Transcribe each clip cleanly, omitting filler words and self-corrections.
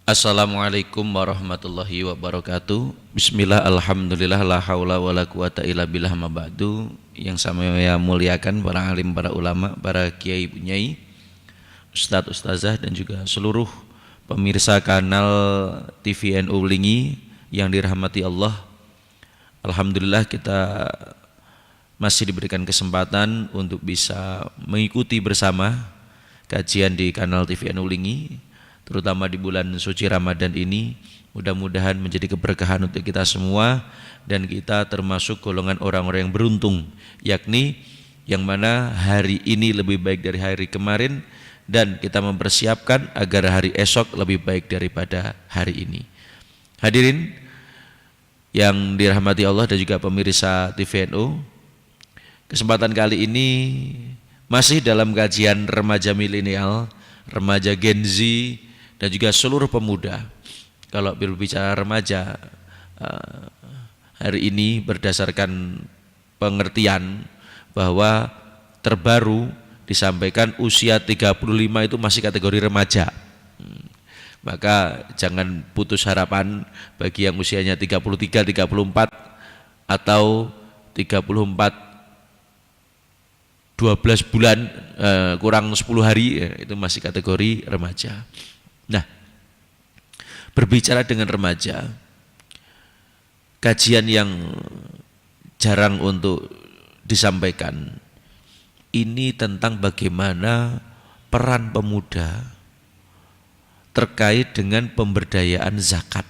Assalamualaikum warahmatullahi wabarakatuh. Bismillah, alhamdulillah, la haula wa la quwata illa billah, ma ba'du. Yang saya muliakan para alim, para ulama, para kiai punyai, ustadz, ustazah, dan juga seluruh pemirsa kanal TVNU Ulingi yang dirahmati Allah. Alhamdulillah kita masih diberikan kesempatan untuk bisa mengikuti bersama kajian di kanal TVNU Ulingi, terutama di bulan suci Ramadan ini. Mudah-mudahan menjadi keberkahan untuk kita semua, dan kita termasuk golongan orang-orang yang beruntung, yakni yang mana hari ini lebih baik dari hari kemarin, dan kita mempersiapkan agar hari esok lebih baik daripada hari ini. Hadirin yang dirahmati Allah dan juga pemirsa TVNU, kesempatan kali ini masih dalam kajian remaja milenial, remaja Gen Z, dan juga seluruh pemuda. Kalau berbicara remaja hari ini berdasarkan pengertian bahwa terbaru disampaikan usia 35 itu masih kategori remaja. Maka jangan putus harapan bagi yang usianya 33, 34 atau 34 12 bulan kurang 10 hari, itu masih kategori remaja. Nah, berbicara dengan remaja, kajian yang jarang untuk disampaikan ini tentang bagaimana peran pemuda terkait dengan pemberdayaan zakat.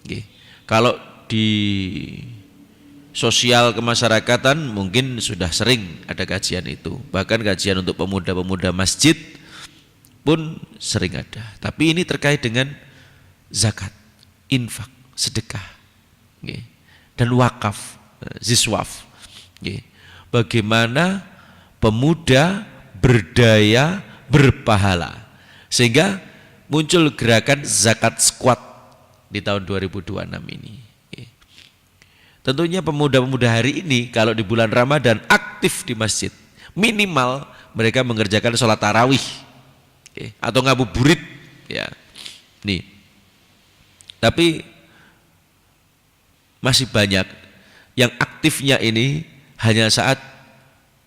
Oke. Kalau di sosial kemasyarakatan mungkin sudah sering ada kajian itu, bahkan kajian untuk pemuda-pemuda masjid pun sering ada. Tapi ini terkait dengan zakat, infak, sedekah, dan wakaf, ziswaf. Bagaimana pemuda berdaya berpahala, sehingga muncul gerakan zakat squad di tahun 2026 ini. Tentunya pemuda-pemuda hari ini kalau di bulan Ramadan aktif di masjid, minimal mereka mengerjakan sholat tarawih atau ngabuburit, ya. Nih. Tapi masih banyak yang aktifnya ini hanya saat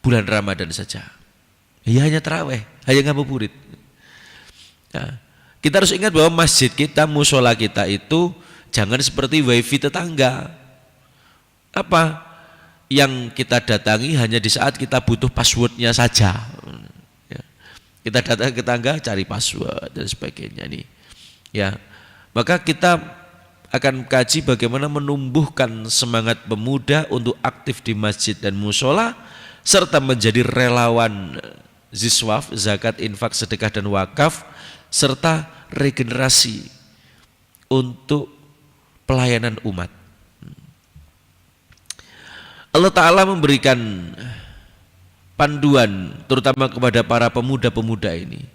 bulan Ramadan saja. Ya, hanya tarawih, hanya ngabuburit. Nah, kita harus ingat bahwa masjid kita, musola kita itu jangan seperti wifi tetangga. Apa yang kita datangi hanya di saat kita butuh passwordnya saja. Kita datang ke tetangga cari password dan sebagainya nih. Ya. Maka kita akan kaji bagaimana menumbuhkan semangat pemuda untuk aktif di masjid dan musola, serta menjadi relawan ziswaf, zakat, infak, sedekah, dan wakaf, serta regenerasi untuk pelayanan umat. Allah Ta'ala memberikan panduan terutama kepada para pemuda-pemuda ini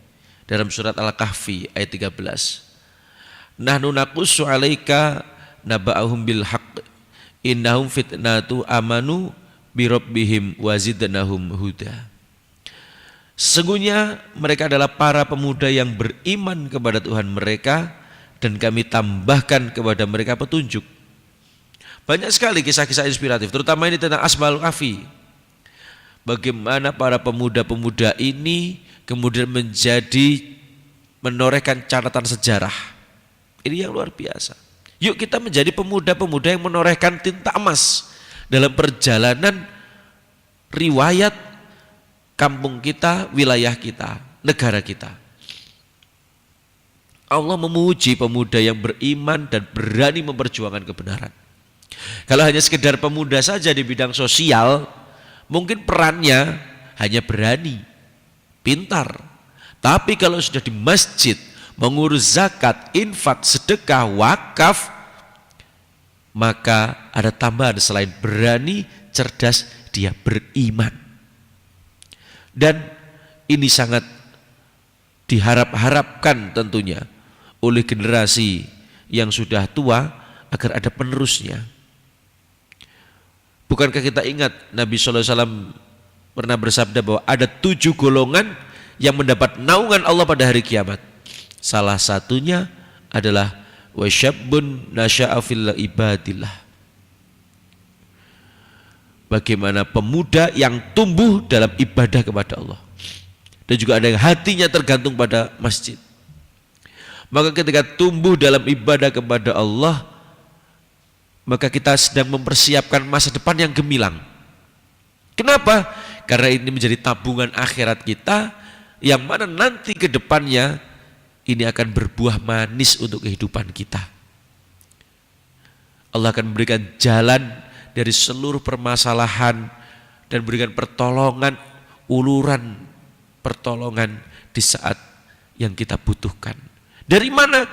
dalam surat Al-Kahfi ayat 13. Nahnu naqussu 'alaika naba'ahum bil haqq innahum fitnatu amanu bi rabbihim wa zidnahum huda. Sesungguhnya mereka adalah para pemuda yang beriman kepada Tuhan mereka, dan kami tambahkan kepada mereka petunjuk. Banyak sekali kisah-kisah inspiratif, terutama ini tentang Asmaul Kahfi. Bagaimana para pemuda-pemuda ini kemudian menorehkan catatan sejarah. Ini yang luar biasa. Yuk kita menjadi pemuda-pemuda yang menorehkan tinta emas dalam perjalanan riwayat kampung kita, wilayah kita, negara kita. Allah memuji pemuda yang beriman dan berani memperjuangkan kebenaran. Kalau hanya sekedar pemuda saja di bidang sosial, mungkin perannya hanya berani, pintar. Tapi kalau sudah di masjid, mengurus zakat, infak, sedekah, wakaf, maka ada tambahan selain berani, cerdas, dia beriman. Dan ini sangat diharap-harapkan tentunya oleh generasi yang sudah tua agar ada penerusnya. Bukankah kita ingat Nabi SAW pernah bersabda bahwa ada 7 golongan yang mendapat naungan Allah pada hari kiamat. Salah satunya adalah wasyabbun nasya'a fil ibadillah. Bagaimana pemuda yang tumbuh dalam ibadah kepada Allah. Dan juga ada yang hatinya tergantung pada masjid. Maka ketika tumbuh dalam ibadah kepada Allah, maka kita sedang mempersiapkan masa depan yang gemilang. Kenapa? Karena ini menjadi tabungan akhirat kita, yang mana nanti ke depannya ini akan berbuah manis untuk kehidupan kita. Allah akan memberikan jalan dari seluruh permasalahan dan berikan pertolongan, uluran pertolongan di saat yang kita butuhkan. Dari mana?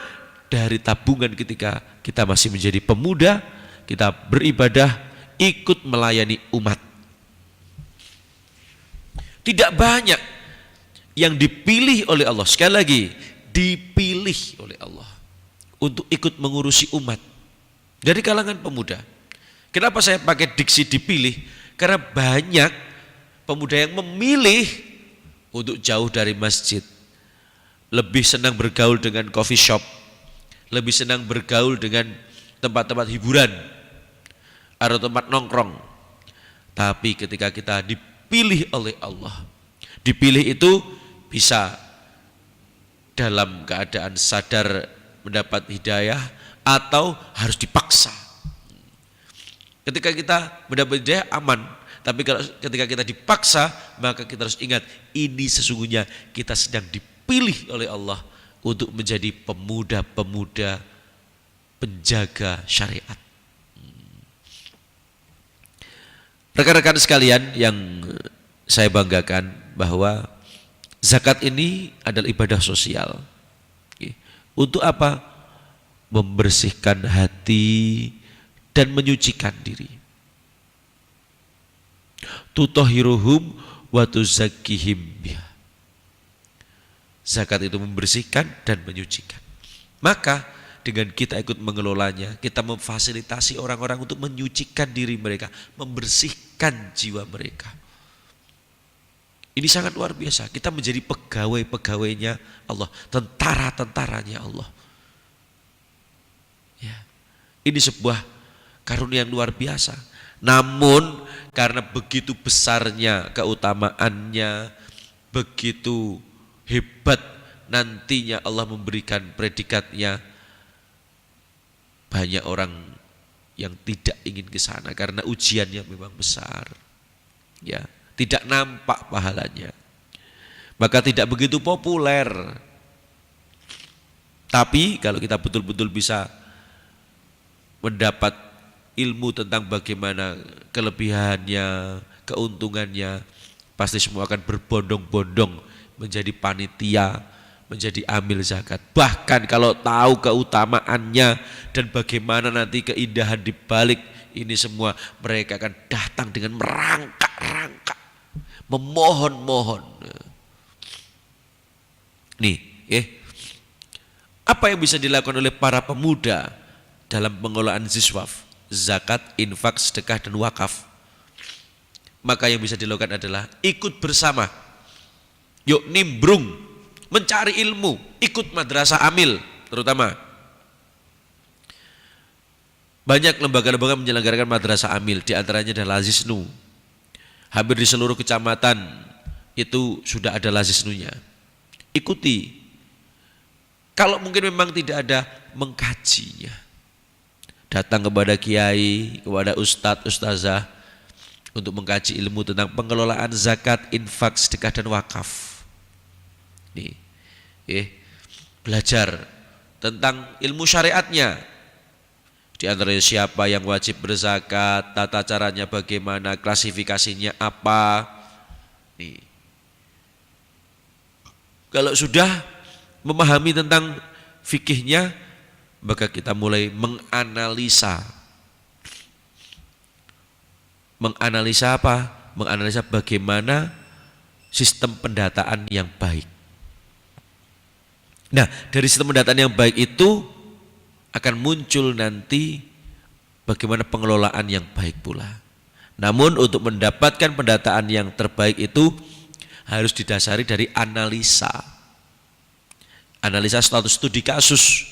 Dari tabungan ketika kita masih menjadi pemuda, kita beribadah, ikut melayani umat. Tidak banyak yang dipilih oleh Allah, sekali lagi, dipilih oleh Allah untuk ikut mengurusi umat dari kalangan pemuda. Kenapa saya pakai diksi dipilih? Karena banyak pemuda yang memilih untuk jauh dari masjid, lebih senang bergaul dengan coffee shop, lebih senang bergaul dengan tempat-tempat hiburan atau tempat nongkrong. Tapi ketika kita dipilih oleh Allah, dipilih itu bisa dalam keadaan sadar mendapat hidayah atau harus dipaksa. Ketika kita mendapat hidayah aman, tapi kalau ketika kita dipaksa, maka kita harus ingat ini sesungguhnya kita sedang dipilih oleh Allah untuk menjadi pemuda-pemuda penjaga syariat. Rekan-rekan sekalian yang saya banggakan, bahwa zakat ini adalah ibadah sosial. Untuk apa? Membersihkan hati dan menyucikan diri. Tutahhiruhum wa tuzakkihim biha. Zakat itu membersihkan dan menyucikan. Maka dengan kita ikut mengelolanya, kita memfasilitasi orang-orang untuk menyucikan diri mereka, membersihkan jiwa mereka. Ini sangat luar biasa. Kita menjadi pegawai-pegawainya Allah, tentara-tentaranya Allah. Ya. Ini sebuah karunia yang luar biasa. Namun karena begitu besarnya keutamaannya, begitu hebat nantinya Allah memberikan predikatnya, banyak orang yang tidak ingin ke sana karena ujiannya memang besar. Ya, tidak nampak pahalanya. Maka tidak begitu populer. Tapi kalau kita betul-betul bisa mendapat ilmu tentang bagaimana kelebihannya, keuntungannya, pasti semua akan berbondong-bondong menjadi panitia, menjadi amil zakat. Bahkan kalau tahu keutamaannya dan bagaimana nanti keindahan di balik ini semua, mereka akan datang dengan merangkak-rangkak, memohon-mohon. Nih, apa yang bisa dilakukan oleh para pemuda dalam pengelolaan ziswaf, zakat, infak, sedekah, dan wakaf? Maka yang bisa dilakukan adalah ikut bersama. Yuk nimbrung, mencari ilmu, ikut madrasah amil terutama. Banyak lembaga-lembaga menyelenggarakan madrasah amil, di antaranya adalah Lazisnu. Hampir di seluruh kecamatan itu sudah ada Lazisnunya. Ikuti. Kalau mungkin memang tidak ada, mengkajinya. Datang kepada kiai, kepada ustadz, ustazah untuk mengkaji ilmu tentang pengelolaan zakat, infak, sedekah, dan wakaf. Nih, belajar tentang ilmu syariatnya. Di antaranya siapa yang wajib berzakat, tata caranya bagaimana, klasifikasinya apa. Nih. Kalau sudah memahami tentang fikihnya, maka kita mulai menganalisa. Menganalisa apa? Menganalisa bagaimana sistem pendataan yang baik. Nah, dari sistem pendataan yang baik itu akan muncul nanti bagaimana pengelolaan yang baik pula. Namun untuk mendapatkan pendataan yang terbaik itu harus didasari dari analisa. analisa status studi kasus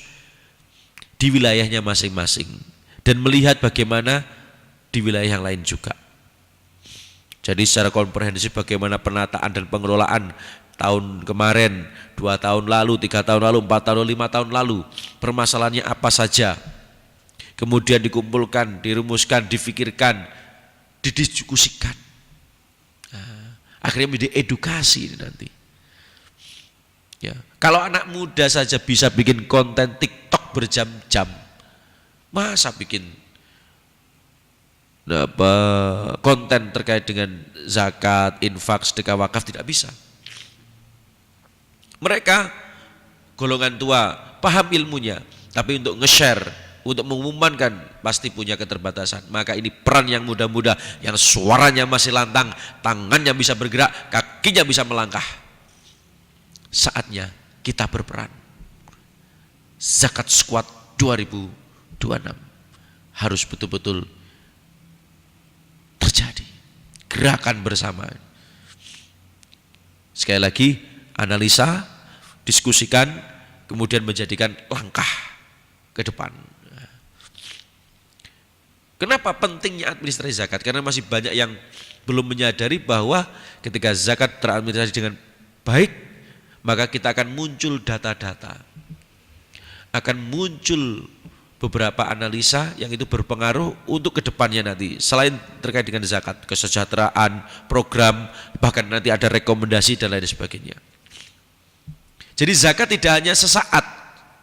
di wilayahnya masing-masing dan melihat bagaimana di wilayah yang lain juga. Jadi secara komprehensif bagaimana penataan dan pengelolaan tahun kemarin, 2 tahun lalu, 3 tahun lalu, 4 tahun lalu, 5 tahun lalu, permasalahannya apa saja, kemudian dikumpulkan, dirumuskan, difikirkan, didiskusikan. Akhirnya menjadi edukasi nanti. Ya, kalau anak muda saja bisa bikin konten TikTok berjam-jam, masa bikin konten terkait dengan zakat, infak, sedekah, wakaf tidak bisa. Mereka golongan tua, paham ilmunya, tapi untuk nge-share, untuk mengumumkan pasti punya keterbatasan. Maka ini peran yang muda-muda, yang suaranya masih lantang, tangannya bisa bergerak, kakinya bisa melangkah. Saatnya kita berperan. Zakat Squad 2026 harus betul-betul terjadi. Gerakan bersama. Sekali lagi, analisa, diskusikan, kemudian menjadikan langkah ke depan. Kenapa pentingnya administrasi zakat? Karena masih banyak yang belum menyadari bahwa ketika zakat teradministrasi dengan baik, maka kita akan muncul data-data, akan muncul beberapa analisa yang itu berpengaruh untuk kedepannya nanti. Selain terkait dengan zakat, kesejahteraan, program, bahkan nanti ada rekomendasi dan lain sebagainya. Jadi zakat tidak hanya sesaat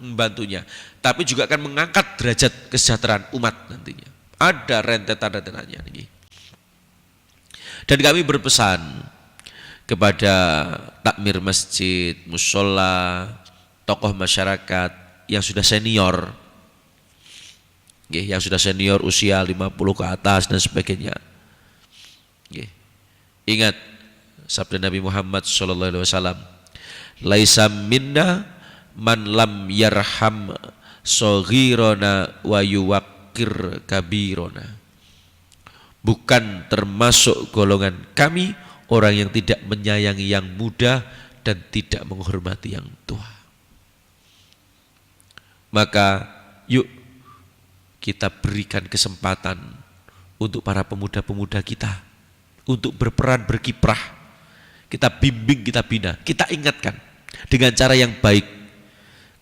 membantunya, tapi juga akan mengangkat derajat kesejahteraan umat nantinya. Ada rentetan-rentetannya. Dan kami berpesan kepada takmir masjid, musola, tokoh masyarakat yang sudah senior, yang sudah senior usia 50 ke atas dan sebagainya. Ingat sabda Nabi Muhammad SAW, laisa minna man lam yarham soghirona wa yuwakir kabirona. Bukan termasuk golongan kami orang yang tidak menyayangi yang muda dan tidak menghormati yang tua. Maka yuk kita berikan kesempatan untuk para pemuda-pemuda kita untuk berperan, berkiprah. Kita bimbing, kita bina, kita ingatkan dengan cara yang baik.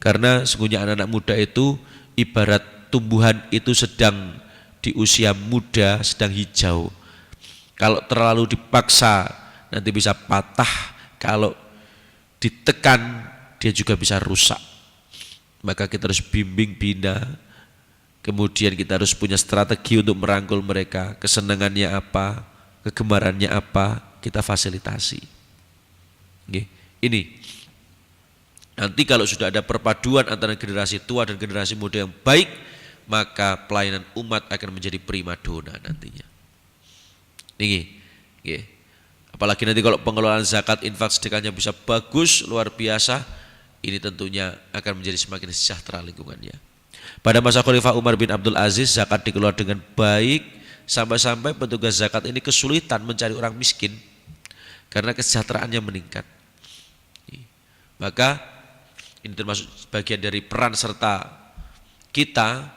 Karena sesungguhnya anak-anak muda itu ibarat tumbuhan itu sedang di usia muda, sedang hijau. Kalau terlalu dipaksa nanti bisa patah, kalau ditekan dia juga bisa rusak. Maka kita harus bimbing, bina, kemudian kita harus punya strategi untuk merangkul mereka, kesenangannya apa, kegemarannya apa, kita fasilitasi. Ini nanti kalau sudah ada perpaduan antara generasi tua dan generasi muda yang baik, maka pelayanan umat akan menjadi primadona nantinya. Apalagi nanti kalau pengelolaan zakat, infak, sedekahnya bisa bagus, luar biasa, ini tentunya akan menjadi semakin sejahtera lingkungannya. Pada masa Khalifah Umar bin Abdul Aziz, zakat dikelola dengan baik, sampai-sampai petugas zakat ini kesulitan mencari orang miskin karena kesejahteraannya meningkat. Maka ini termasuk bagian dari peran serta kita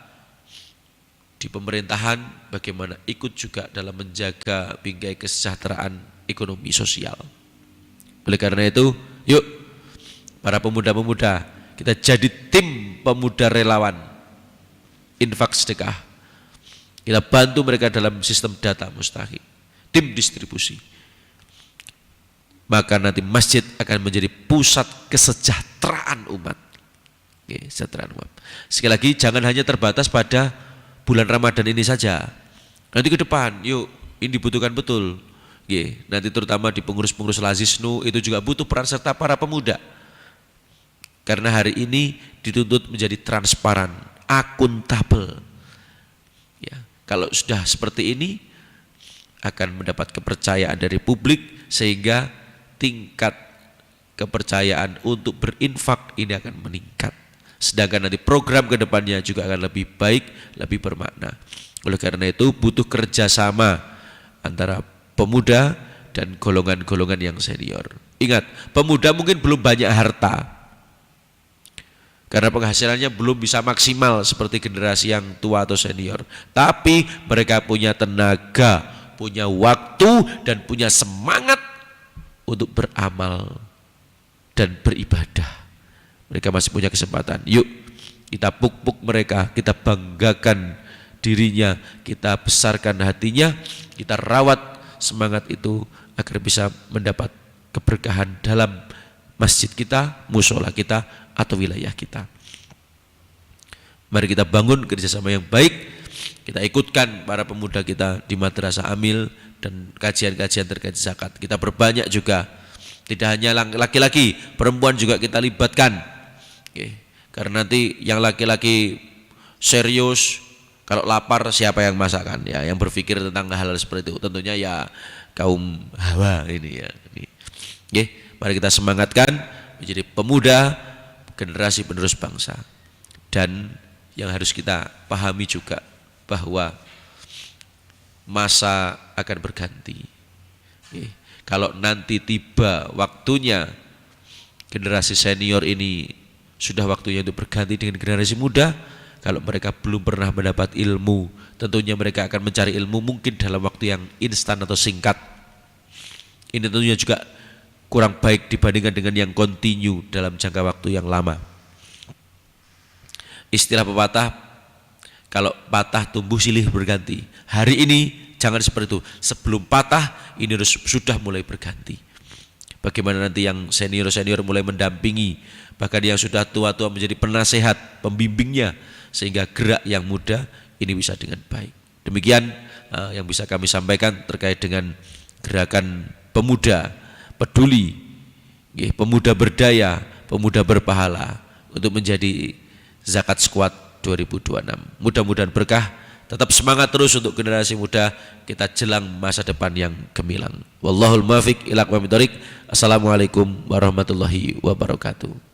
di pemerintahan, bagaimana ikut juga dalam menjaga bingkai kesejahteraan ekonomi sosial. Oleh karena itu, yuk para pemuda-pemuda, kita jadi tim pemuda relawan infak sedekah. Kita bantu mereka dalam sistem data mustahik, tim distribusi. Maka nanti masjid akan menjadi pusat kesejahteraan umat. Kesejahteraan umat. Sekali lagi, jangan hanya terbatas pada bulan Ramadan ini saja. Nanti ke depan, yuk, ini dibutuhkan betul. Nanti terutama di pengurus-pengurus Lazisnu itu juga butuh peran serta para pemuda. Karena hari ini dituntut menjadi transparan, akuntabel. Ya, kalau sudah seperti ini akan mendapat kepercayaan dari publik, sehingga tingkat kepercayaan untuk berinfak ini akan meningkat. Sedangkan nanti program ke depannya juga akan lebih baik, lebih bermakna. Oleh karena itu butuh kerjasama antara pemuda dan golongan-golongan yang senior. Ingat, pemuda mungkin belum banyak harta, karena penghasilannya belum bisa maksimal seperti generasi yang tua atau senior, tapi mereka punya tenaga, punya waktu, dan punya semangat untuk beramal dan beribadah. Mereka masih punya kesempatan. Yuk kita puk-puk mereka, kita banggakan dirinya, kita besarkan hatinya, kita rawat semangat itu agar bisa mendapat keberkahan dalam masjid kita, musola kita, atau wilayah kita. Mari kita bangun kerjasama yang baik. Kita ikutkan para pemuda kita di Madrasah Amil dan kajian-kajian terkait zakat. Kita berbanyak juga, tidak hanya laki-laki, perempuan juga kita libatkan. Oke. Karena nanti yang laki-laki serius, kalau lapar siapa yang masakan ya, yang berpikir tentang hal-hal seperti itu tentunya ya kaum hawa ini ya. Oke, mari kita semangatkan menjadi pemuda, generasi penerus bangsa. Dan yang harus kita pahami juga bahwa masa akan berganti. Kalau nanti tiba waktunya generasi senior ini sudah waktunya untuk berganti dengan generasi muda, kalau mereka belum pernah mendapat ilmu, tentunya mereka akan mencari ilmu mungkin dalam waktu yang instan atau singkat. Ini tentunya juga kurang baik dibandingkan dengan yang kontinu dalam jangka waktu yang lama. Istilah pepatah, kalau patah tumbuh silih berganti. Hari ini jangan seperti itu. Sebelum patah ini sudah mulai berganti. Bagaimana nanti yang senior-senior mulai mendampingi, bahkan yang sudah tua-tua menjadi penasehat, pembimbingnya, sehingga gerak yang muda ini bisa dengan baik. Demikian yang bisa kami sampaikan terkait dengan gerakan pemuda peduli, pemuda berdaya, pemuda berpahala untuk menjadi Zakat Squad 2026. Mudah-mudahan berkah. Tetap semangat terus untuk generasi muda, kita jelang masa depan yang gemilang. Wallahul muwaffiq ila aqwamit thoriq. Assalamualaikum warahmatullahi wabarakatuh.